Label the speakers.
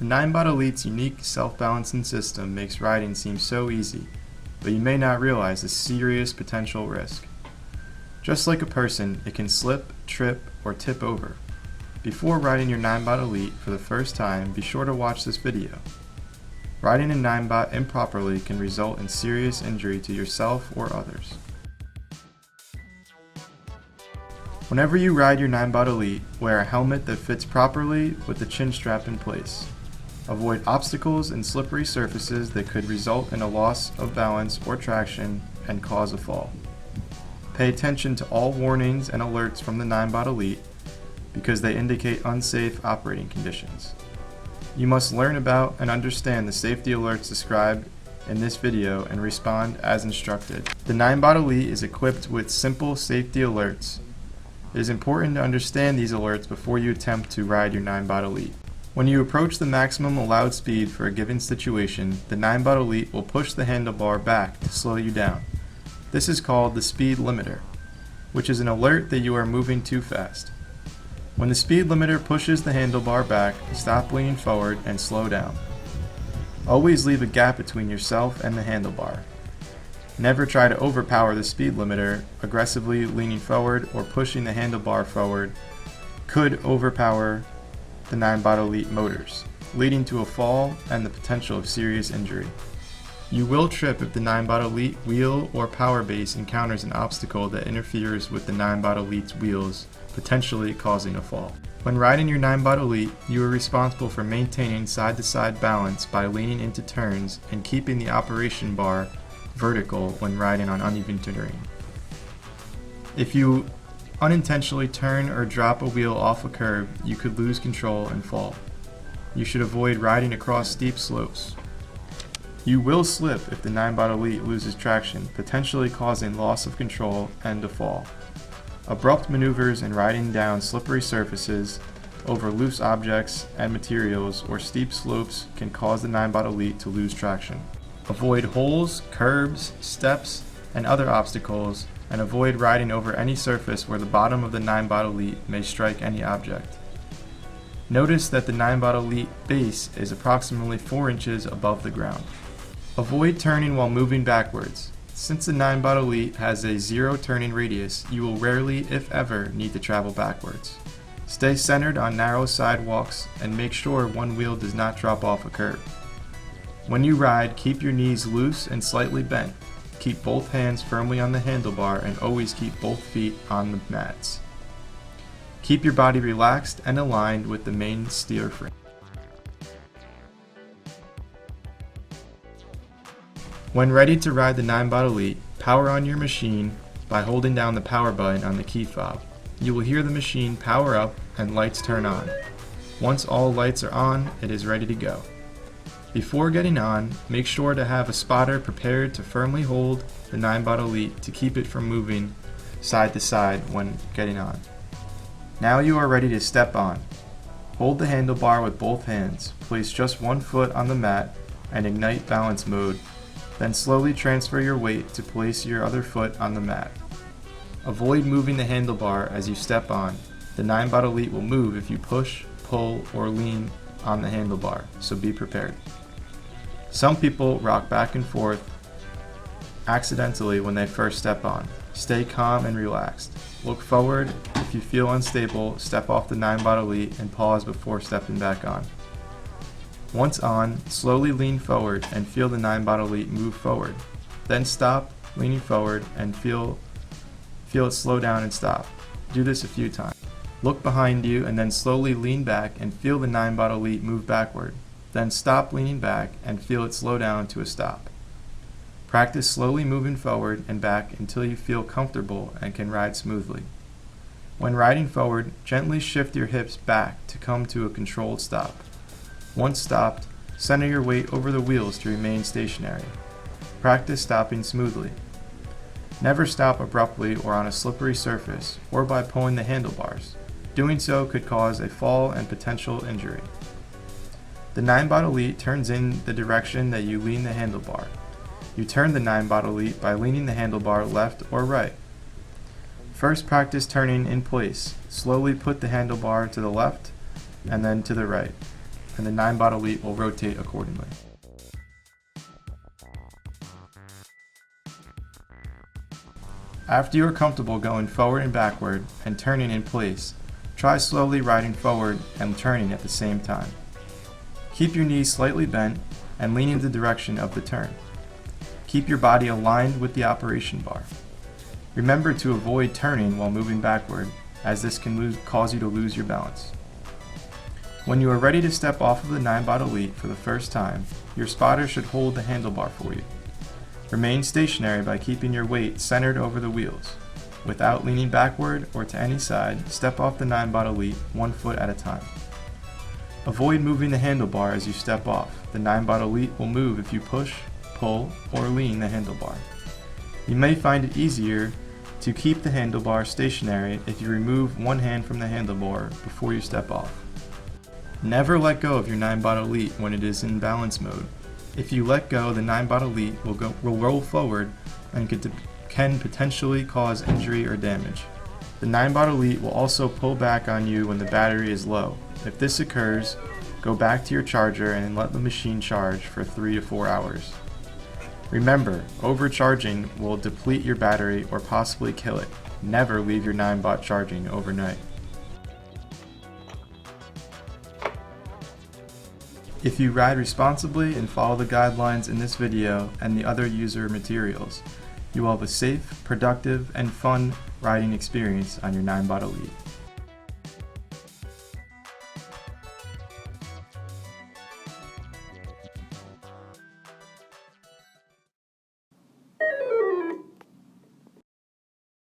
Speaker 1: The Ninebot Elite's unique self-balancing system makes riding seem so easy, but you may not realize the serious potential risk. Just like a person, it can slip, trip, or tip over. Before riding your Ninebot Elite for the first time, be sure to watch this video. Riding a Ninebot improperly can result in serious injury to yourself or others. Whenever you ride your Ninebot Elite, wear a helmet that fits properly with the chin strap in place. Avoid obstacles and slippery surfaces that could result in a loss of balance or traction and cause a fall. Pay attention to all warnings and alerts from the Ninebot Elite because they indicate unsafe operating conditions. You must learn about and understand the safety alerts described in this video and respond as instructed. The Ninebot Elite is equipped with simple safety alerts. It is important to understand these alerts before you attempt to ride your Ninebot Elite. When you approach the maximum allowed speed for a given situation, the Ninebot Elite will push the handlebar back to slow you down. This is called the speed limiter, which is an alert that you are moving too fast. When the speed limiter pushes the handlebar back, stop leaning forward and slow down. Always leave a gap between yourself and the handlebar. Never try to overpower the speed limiter. Aggressively leaning forward or pushing the handlebar forward could overpower the Ninebot Elite motors, leading to a fall and the potential of serious injury. You will trip if the Ninebot Elite wheel or power base encounters an obstacle that interferes with the Ninebot Elite's wheels, potentially causing a fall. When riding your Ninebot Elite, you are responsible for maintaining side-to-side balance by leaning into turns and keeping the operation bar vertical when riding on uneven terrain. If you unintentionally turn or drop a wheel off a curb, you could lose control and fall. You should avoid riding across steep slopes. You will slip if the Ninebot Elite loses traction, potentially causing loss of control and a fall. Abrupt maneuvers and riding down slippery surfaces, over loose objects and materials, or steep slopes can cause the Ninebot Elite to lose traction. Avoid holes, curbs, steps, and other obstacles, and avoid riding over any surface where the bottom of the Ninebot Elite may strike any object. Notice that the Ninebot Elite base is approximately 4 inches above the ground. Avoid turning while moving backwards. Since the Ninebot Elite has a 0 turning radius, you will rarely, if ever, need to travel backwards. Stay centered on narrow sidewalks and make sure one wheel does not drop off a curb. When you ride, keep your knees loose and slightly bent. Keep both hands firmly on the handlebar and always keep both feet on the mats. Keep your body relaxed and aligned with the main steer frame. When ready to ride the Ninebot Elite, power on your machine by holding down the power button on the key fob. You will hear the machine power up and lights turn on. Once all lights are on, it is ready to go. Before getting on, make sure to have a spotter prepared to firmly hold the Ninebot Elite to keep it from moving side to side when getting on. Now you are ready to step on. Hold the handlebar with both hands, place just one foot on the mat and ignite balance mode, then slowly transfer your weight to place your other foot on the mat. Avoid moving the handlebar as you step on. The Ninebot Elite will move if you push, pull, or lean on the handlebar, so be prepared. Some people rock back and forth accidentally when they first step on. Stay calm and relaxed. Look forward. If you feel unstable, step off the Ninebot Elite and pause before stepping back on. Once on, slowly lean forward and feel the Ninebot Elite move forward. Then stop, leaning forward, and feel it slow down and stop. Do this a few times. Look behind you and then slowly lean back and feel the Ninebot Elite move backward. Then stop leaning back and feel it slow down to a stop. Practice slowly moving forward and back until you feel comfortable and can ride smoothly. When riding forward, gently shift your hips back to come to a controlled stop. Once stopped, center your weight over the wheels to remain stationary. Practice stopping smoothly. Never stop abruptly or on a slippery surface or by pulling the handlebars. Doing so could cause a fall and potential injury. The Ninebot Elite turns in the direction that you lean the handlebar. You turn the Ninebot Elite by leaning the handlebar left or right. First, practice turning in place. Slowly put the handlebar to the left and then to the right. and the Ninebot Elite will rotate accordingly. After you are comfortable going forward and backward and turning in place, try slowly riding forward and turning at the same time. Keep your knees slightly bent and lean in the direction of the turn. Keep your body aligned with the operation bar. Remember to avoid turning while moving backward, as this can cause you to lose your balance. When you are ready to step off of the Ninebot Elite for the first time, your spotter should hold the handlebar for you. Remain stationary by keeping your weight centered over the wheels. Without leaning backward or to any side, step off the Ninebot Elite 1 foot at a time. Avoid moving the handlebar as you step off. The Ninebot Elite will move if you push, pull, or lean the handlebar. You may find it easier to keep the handlebar stationary if you remove one hand from the handlebar before you step off. Never let go of your Ninebot Elite when it is in balance mode. If you let go, the Ninebot Elite will roll forward and can potentially cause injury or damage. The Ninebot Elite will also pull back on you when the battery is low. If this occurs, go back to your charger and let the machine charge for 3 to 4 hours. Remember, overcharging will deplete your battery or possibly kill it. Never leave your Ninebot charging overnight. If you ride responsibly and follow the guidelines in this video and the other user materials, you will have a safe, productive, and fun riding experience on your Ninebot Elite.